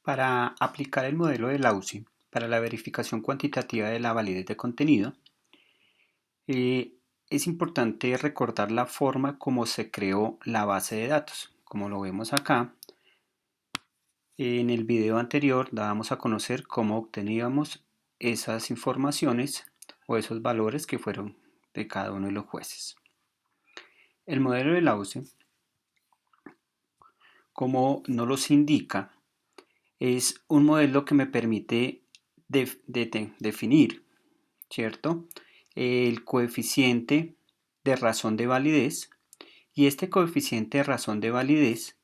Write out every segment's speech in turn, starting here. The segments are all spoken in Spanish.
Para aplicar el modelo de Lausi para la verificación cuantitativa de la validez de contenido, eh, es importante recordar la forma como se creó la base de datos. Como lo vemos acá, en el video anterior dábamos a conocer cómo obteníamos esas informaciones o esos valores que fueron de cada uno de los jueces. El modelo de Lausi, como nos los indica, es un modelo que me permite definir, ¿cierto? El coeficiente de razón de validez, y este coeficiente de razón de validez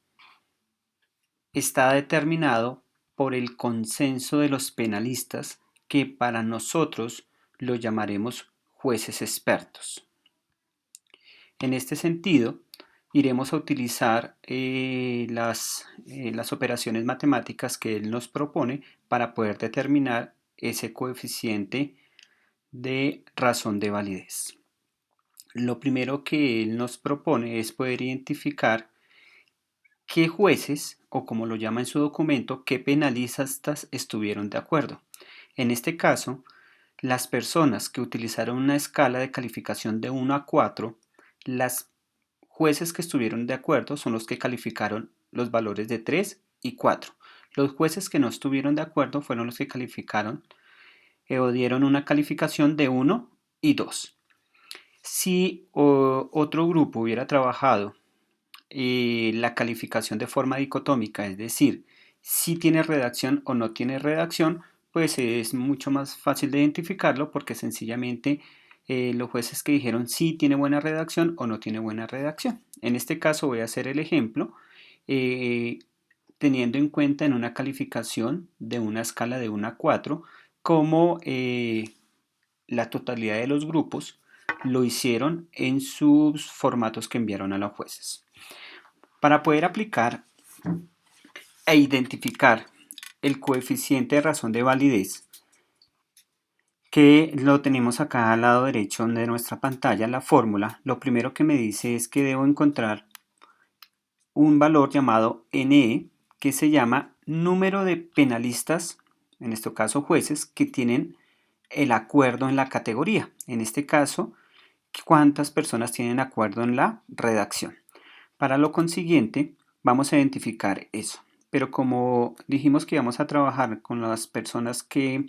está determinado por el consenso de los penalistas, que para nosotros lo llamaremos jueces expertos. En este sentido, iremos a utilizar las operaciones matemáticas que él nos propone para poder determinar ese coeficiente de razón de validez. Lo primero que él nos propone es poder identificar qué jueces, o como lo llama en su documento, qué penalistas estuvieron de acuerdo. En este caso, las personas que utilizaron una escala de calificación de 1 a 4, las jueces que estuvieron de acuerdo son los que calificaron los valores de 3 y 4. Los jueces que no estuvieron de acuerdo fueron los que calificaron o dieron una calificación de 1 y 2. Si otro grupo hubiera trabajado la calificación de forma dicotómica, es decir, si tiene redacción o no tiene redacción, pues es mucho más fácil de identificarlo, porque sencillamente los jueces que dijeron si tiene buena redacción o no tiene buena redacción. En este caso voy a hacer el ejemplo eh, teniendo en cuenta en una calificación de una escala de 1 a 4 como la totalidad de los grupos lo hicieron en sus formatos que enviaron a los jueces. Para poder aplicar e identificar el coeficiente de razón de validez, que lo tenemos acá al lado derecho de nuestra pantalla, la fórmula, lo primero que me dice es que debo encontrar un valor llamado NE, que se llama número de penalistas, en este caso jueces, que tienen el acuerdo en la categoría. En este caso, cuántas personas tienen acuerdo en la redacción. Para lo consiguiente, vamos a identificar eso. Pero como dijimos que íbamos a trabajar con las personas que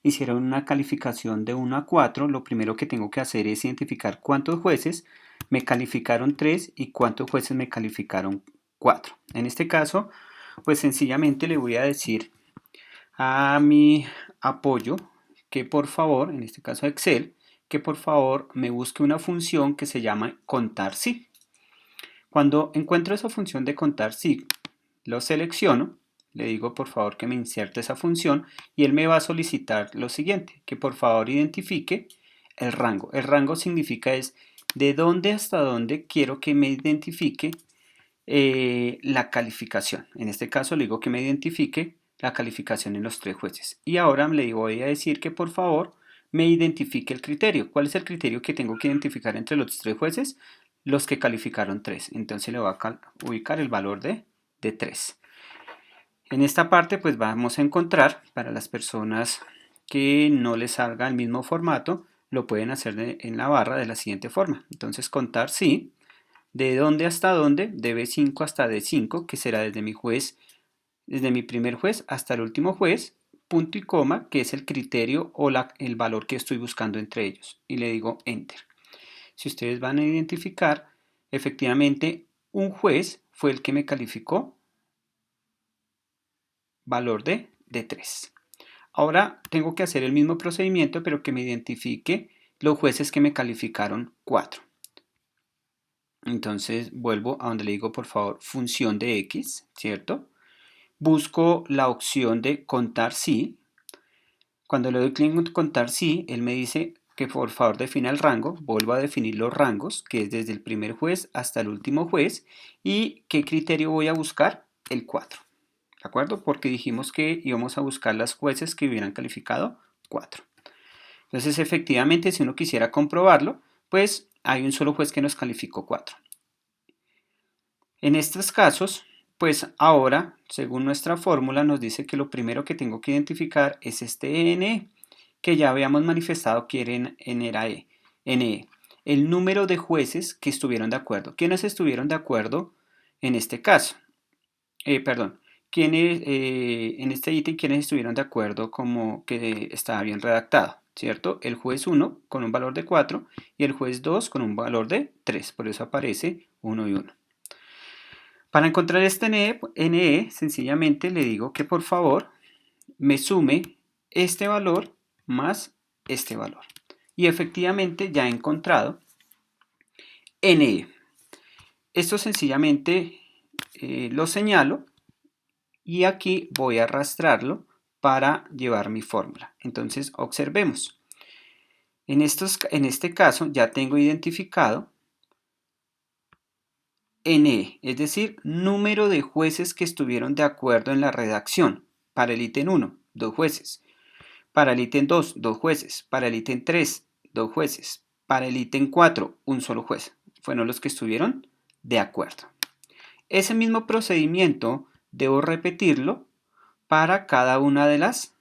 hicieron una calificación de 1 a 4, lo primero que tengo que hacer es identificar cuántos jueces me calificaron 3 y cuántos jueces me calificaron 4. En este caso, pues sencillamente le voy a decir a mi apoyo que por favor, en este caso Excel, que por favor me busque una función que se llama contar sí. Cuando encuentro esa función de contar sí, lo selecciono, le digo por favor que me inserte esa función y él me va a solicitar lo siguiente, que por favor identifique el rango. El rango significa es de dónde hasta dónde quiero que me identifique la calificación. En este caso le digo que me identifique la calificación en los 3 jueces. Y ahora le voy a decir que por favor me identifique el criterio. ¿Cuál es el criterio que tengo que identificar entre los 3 jueces? Los que calificaron 3. Entonces le voy a ubicar el valor de 3. En esta parte pues vamos a encontrar, para las personas que no les salga el mismo formato, lo pueden hacer en la barra de la siguiente forma. Entonces contar sí, de dónde hasta dónde, de B5 hasta D5, que será desde mi juez, desde mi primer juez hasta el último juez, punto y coma, que es el criterio o el valor que estoy buscando entre ellos. Y le digo Enter. Si ustedes van a identificar, efectivamente un juez fue el que me calificó valor de 3. Ahora tengo que hacer el mismo procedimiento, pero que me identifique los jueces que me calificaron 4. Entonces vuelvo a donde le digo por favor función de X, ¿cierto? Busco la opción de contar sí. Cuando le doy clic en contar sí, él me dice que por favor defina el rango. Vuelvo a definir los rangos, que es desde el primer juez hasta el último juez. ¿Y qué criterio voy a buscar? El 4. ¿De acuerdo? Porque dijimos que íbamos a buscar las jueces que hubieran calificado 4. Entonces, efectivamente, si uno quisiera comprobarlo, pues hay un solo juez que nos calificó 4. En estos casos, pues ahora, según nuestra fórmula, nos dice que lo primero que tengo que identificar es este NE, que ya habíamos manifestado que era NE. El número de jueces que estuvieron de acuerdo. ¿Quiénes estuvieron de acuerdo en este caso? Perdón. En este ítem, ¿quiénes estuvieron de acuerdo como que estaba bien redactado? ¿Cierto? El juez 1 con un valor de 4 y el juez 2 con un valor de 3. Por eso aparece 1 y 1. Para encontrar este NE, sencillamente le digo que por favor me sume este valor más este valor. Y efectivamente ya he encontrado NE. Esto sencillamente lo señalo y aquí voy a arrastrarlo para llevar mi fórmula. Entonces observemos. En este caso ya tengo identificado NE, es decir, número de jueces que estuvieron de acuerdo en la redacción. Para el ítem 1, 2 jueces. Para el ítem 2, 2 jueces. Para el ítem 3, 2 jueces. Para el ítem 4, un solo juez. Fueron los que estuvieron de acuerdo. Ese mismo procedimiento debo repetirlo para cada una de las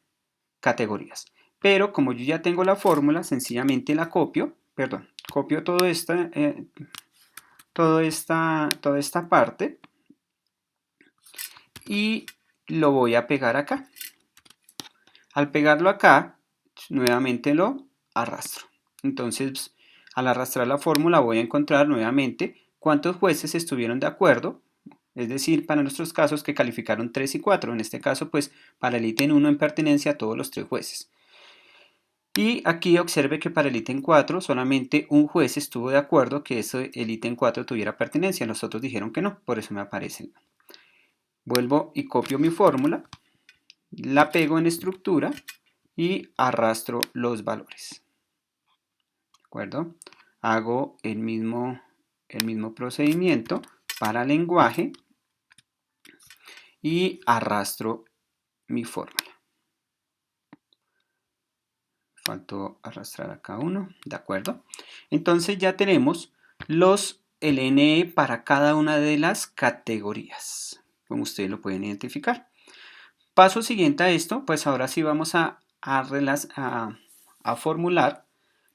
categorías. Pero como yo ya tengo la fórmula, sencillamente la copio, copio toda esta parte y lo voy a pegar acá. Al pegarlo acá, nuevamente lo arrastro. Entonces, al arrastrar la fórmula voy a encontrar nuevamente cuántos jueces estuvieron de acuerdo, es decir, para nuestros casos que calificaron 3 y 4. En este caso, pues, para el ítem 1 en pertenencia todos los 3 jueces. Y aquí observe que para el ítem 4 solamente un juez estuvo de acuerdo que el ítem 4 tuviera pertenencia. Los otros dijeron que no, por eso me aparecen. Vuelvo y copio mi fórmula, la pego en estructura y arrastro los valores. ¿De acuerdo? Hago el mismo procedimiento para lenguaje y arrastro mi fórmula. Faltó arrastrar acá uno, ¿de acuerdo? Entonces ya tenemos el NE para cada una de las categorías, como ustedes lo pueden identificar. Paso siguiente a esto, pues ahora sí vamos a formular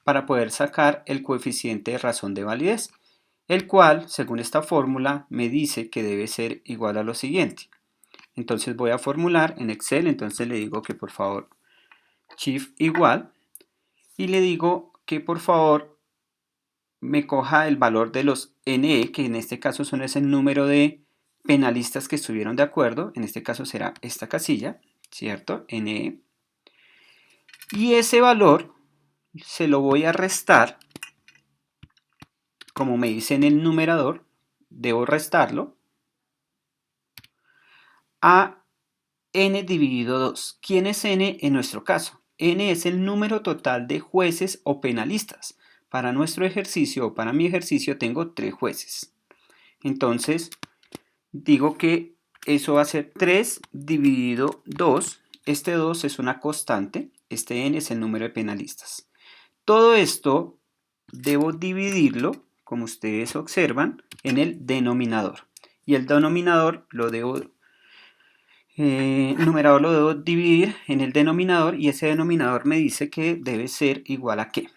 para poder sacar el coeficiente de razón de validez, el cual, según esta fórmula, me dice que debe ser igual a lo siguiente. Entonces voy a formular en Excel, entonces le digo que por favor Shift igual y le digo que por favor me coja el valor de los NE, que en este caso son ese número de penalistas que estuvieron de acuerdo, en este caso será esta casilla, ¿cierto? NE. Y ese valor se lo voy a restar, como me dice en el numerador, debo restarlo a n dividido 2. ¿Quién es n en nuestro caso? N es el número total de jueces o penalistas. Para nuestro ejercicio o para mi ejercicio tengo 3 jueces. Entonces, digo que eso va a ser 3 dividido 2. Este 2 es una constante. Este n es el número de penalistas. Todo esto debo dividirlo, como ustedes observan, en el denominador. Y el denominador lo debo numerador lo debo dividir en el denominador y ese denominador me dice que debe ser igual a ¿qué?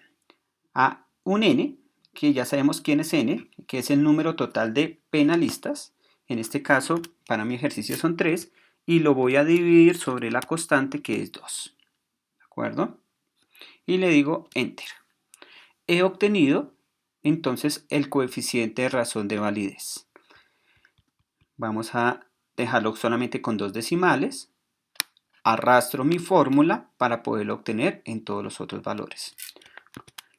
A un n, que ya sabemos quién es n, que es el número total de penalistas. En este caso, para mi ejercicio son 3 y lo voy a dividir sobre la constante que es 2. ¿De acuerdo? Y le digo Enter. He obtenido entonces el coeficiente de razón de validez. Vamos a dejarlo solamente con 2 decimales. Arrastro mi fórmula para poderlo obtener en todos los otros valores.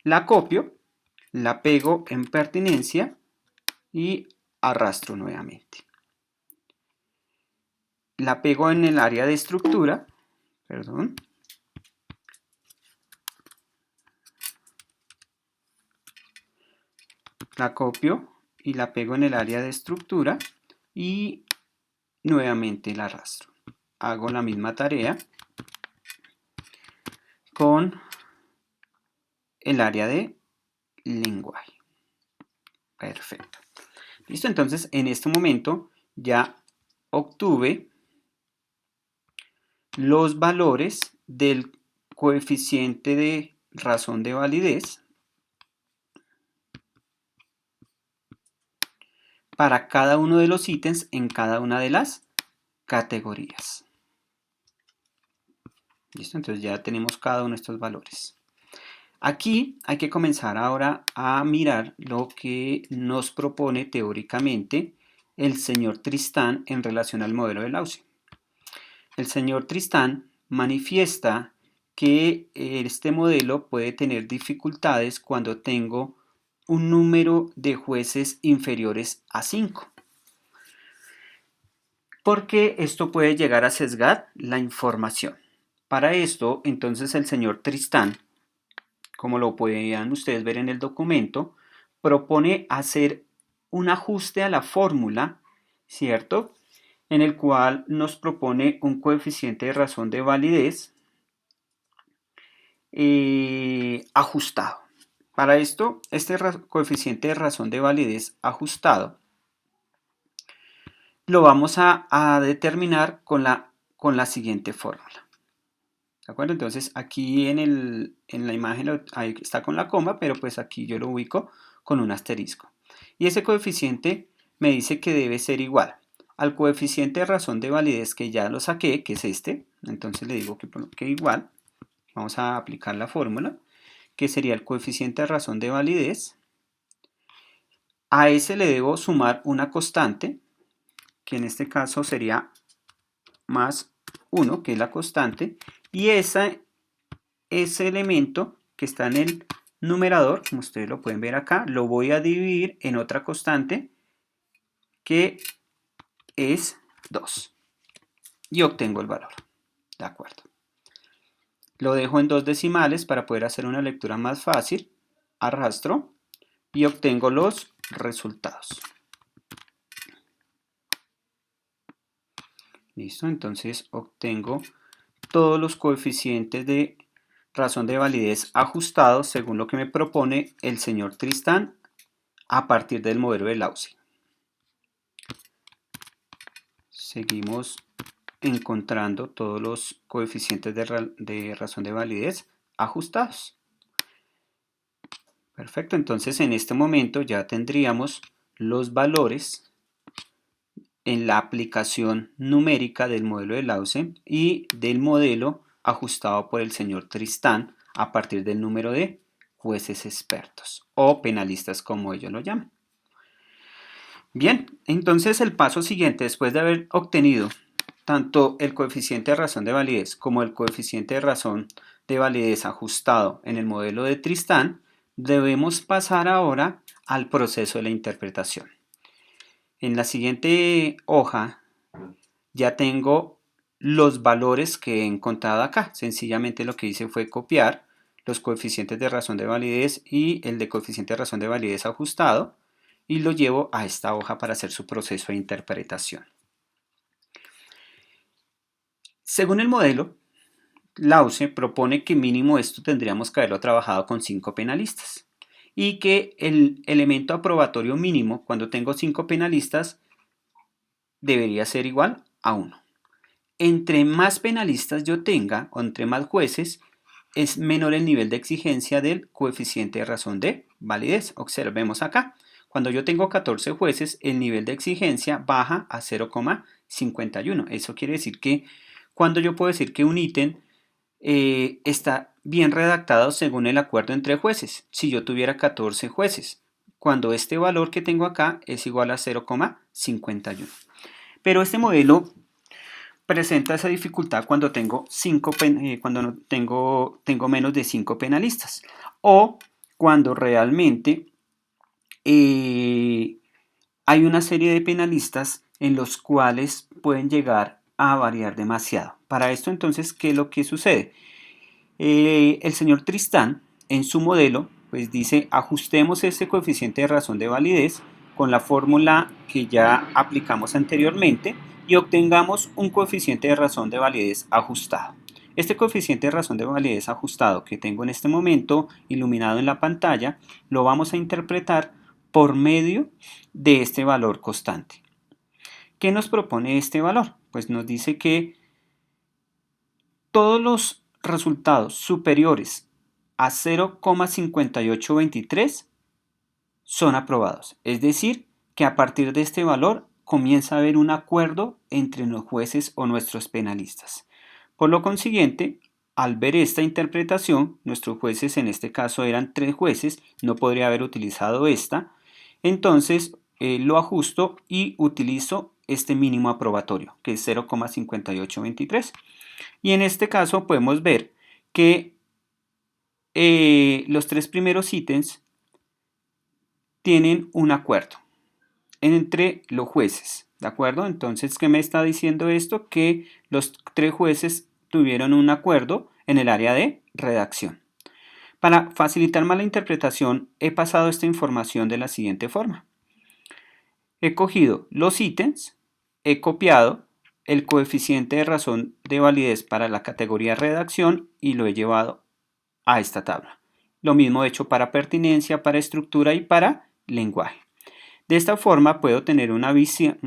La copio, la pego en pertinencia y arrastro nuevamente. La pego en el área de estructura, perdón. La copio y la pego en el área de estructura y nuevamente la arrastro. Hago la misma tarea con el área de lenguaje. Perfecto. Listo, entonces en este momento ya obtuve los valores del coeficiente de razón de validez para cada uno de los ítems en cada una de las categorías. ¿Listo? Entonces ya tenemos cada uno de estos valores. Aquí hay que comenzar ahora a mirar lo que nos propone teóricamente el señor Tristán en relación al modelo de Lausie. El señor Tristán manifiesta que este modelo puede tener dificultades cuando tengo un número de jueces inferiores a 5. Porque esto puede llegar a sesgar la información. Para esto, entonces el señor Tristán, como lo podían ustedes ver en el documento, propone hacer un ajuste a la fórmula, ¿cierto? En el cual nos propone un coeficiente de razón de validez ajustado. Para esto, este coeficiente de razón de validez ajustado lo vamos a determinar con la siguiente fórmula. ¿De acuerdo? Entonces aquí en la imagen ahí está con la coma, pero pues aquí yo lo ubico con un asterisco. Y ese coeficiente me dice que debe ser igual al coeficiente de razón de validez que ya lo saqué, que es este. Entonces le digo que igual, vamos a aplicar la fórmula, que sería el coeficiente de razón de validez. A ese le debo sumar una constante, que en este caso sería más 1, que es la constante, y ese elemento que está en el numerador, como ustedes lo pueden ver acá, lo voy a dividir en otra constante que es 2 y obtengo el valor. De acuerdo. Lo dejo en 2 decimales para poder hacer una lectura más fácil. Arrastro y obtengo los resultados. Listo, entonces obtengo todos los coeficientes de razón de validez ajustados según lo que me propone el señor Tristán a partir del modelo de Lausie. Seguimos encontrando todos los coeficientes de razón de validez ajustados. Perfecto, entonces en este momento ya tendríamos los valores en la aplicación numérica del modelo de Lausie y del modelo ajustado por el señor Tristán a partir del número de jueces expertos o penalistas, como ellos lo llaman. Bien, entonces el paso siguiente, después de haber obtenido tanto el coeficiente de razón de validez como el coeficiente de razón de validez ajustado en el modelo de Tristán, debemos pasar ahora al proceso de la interpretación. En la siguiente hoja ya tengo los valores que he encontrado acá. Sencillamente lo que hice fue copiar los coeficientes de razón de validez y el de coeficiente de razón de validez ajustado y lo llevo a esta hoja para hacer su proceso de interpretación. Según el modelo, Lausie propone que mínimo esto tendríamos que haberlo trabajado con 5 penalistas y que el elemento aprobatorio mínimo cuando tengo 5 penalistas debería ser igual a 1. Entre más penalistas yo tenga o entre más jueces es menor el nivel de exigencia del coeficiente de razón de validez. Observemos acá. Cuando yo tengo 14 jueces, el nivel de exigencia baja a 0,51. Eso quiere decir que cuando yo puedo decir que un ítem está bien redactado según el acuerdo entre jueces, si yo tuviera 14 jueces, cuando este valor que tengo acá es igual a 0,51. Pero este modelo presenta esa dificultad cuando tengo menos de 5 penalistas o cuando realmente hay una serie de penalistas en los cuales pueden llegar a variar demasiado. Para esto entonces, ¿qué es lo que sucede? El señor Tristán en su modelo pues dice ajustemos ese coeficiente de razón de validez con la fórmula que ya aplicamos anteriormente y obtengamos un coeficiente de razón de validez ajustado. Este coeficiente de razón de validez ajustado que tengo en este momento iluminado en la pantalla lo vamos a interpretar por medio de este valor constante, ¿Qué nos propone este valor? Pues nos dice que todos los resultados superiores a 0,5823 son aprobados. Es decir, que a partir de este valor comienza a haber un acuerdo entre los jueces o nuestros penalistas. Por lo consiguiente, al ver esta interpretación, nuestros jueces, en este caso eran 3 jueces, no podría haber utilizado esta, entonces lo ajusto y utilizo este mínimo aprobatorio, que es 0,5823. Y en este caso podemos ver que los 3 primeros ítems tienen un acuerdo entre los jueces, ¿de acuerdo? Entonces, ¿qué me está diciendo esto? Que los 3 jueces tuvieron un acuerdo en el área de redacción. Para facilitar más la interpretación, he pasado esta información de la siguiente forma. He cogido los ítems, he copiado el coeficiente de razón de validez para la categoría redacción y lo he llevado a esta tabla. Lo mismo he hecho para pertinencia, para estructura y para lenguaje. De esta forma puedo tener una visual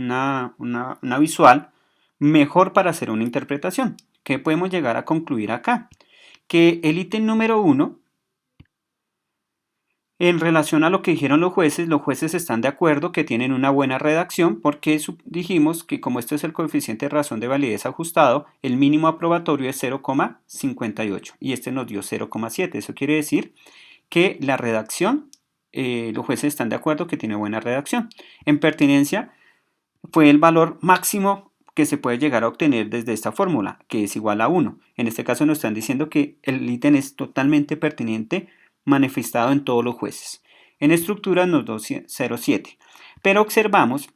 mejor para hacer una interpretación. ¿Qué podemos llegar a concluir acá? Que el ítem número 1, en relación a lo que dijeron los jueces están de acuerdo que tienen una buena redacción porque dijimos que como este es el coeficiente de razón de validez ajustado, el mínimo aprobatorio es 0,58 y este nos dio 0,7. Eso quiere decir que la redacción, los jueces están de acuerdo que tiene buena redacción. En pertinencia fue el valor máximo que se puede llegar a obtener desde esta fórmula, que es igual a 1. En este caso nos están diciendo que el ítem es totalmente pertinente, manifestado en todos los jueces. En estructura nos dio 0,7. Pero observamos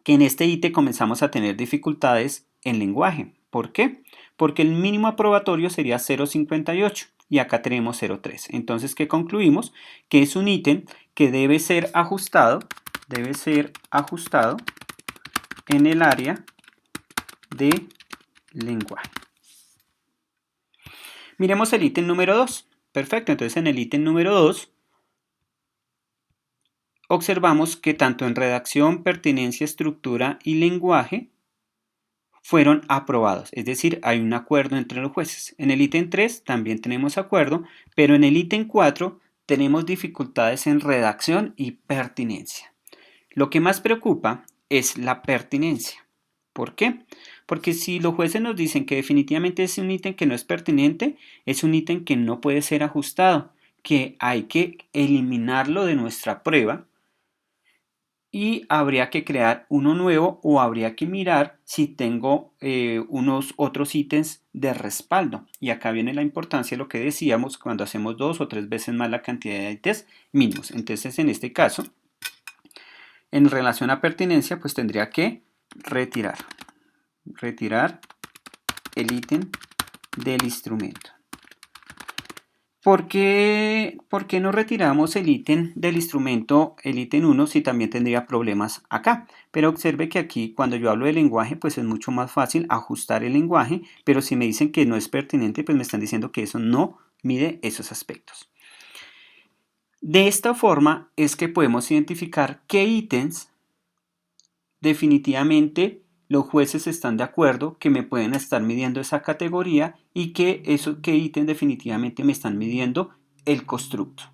que en este ítem comenzamos a tener dificultades en lenguaje. ¿Por qué? Porque el mínimo aprobatorio sería 0,58 y acá tenemos 0,3. Entonces, ¿qué concluimos? Que es un ítem que debe ser ajustado en el área de lenguaje. Miremos el ítem número 2. Perfecto, entonces en el ítem número 2 observamos que tanto en redacción, pertinencia, estructura y lenguaje fueron aprobados, es decir, hay un acuerdo entre los jueces. En el ítem 3 también tenemos acuerdo, pero en el ítem 4 tenemos dificultades en redacción y pertinencia. Lo que más preocupa es la pertinencia. ¿Por qué? Porque si los jueces nos dicen que definitivamente es un ítem que no es pertinente, es un ítem que no puede ser ajustado, que hay que eliminarlo de nuestra prueba y habría que crear uno nuevo o habría que mirar si tengo unos otros ítems de respaldo. Y acá viene la importancia de lo que decíamos cuando hacemos 2 o 3 veces más la cantidad de ítems mínimos. Entonces, en este caso, en relación a pertinencia, pues tendría que retirar el ítem del instrumento. ¿Por qué no retiramos el ítem del instrumento, el ítem 1, si también tendría problemas acá? Pero observe que aquí cuando yo hablo de lenguaje, pues es mucho más fácil ajustar el lenguaje, pero si me dicen que no es pertinente, pues me están diciendo que eso no mide esos aspectos. De esta forma es que podemos identificar qué ítems definitivamente los jueces están de acuerdo que me pueden estar midiendo esa categoría y que ítem definitivamente me están midiendo el constructo.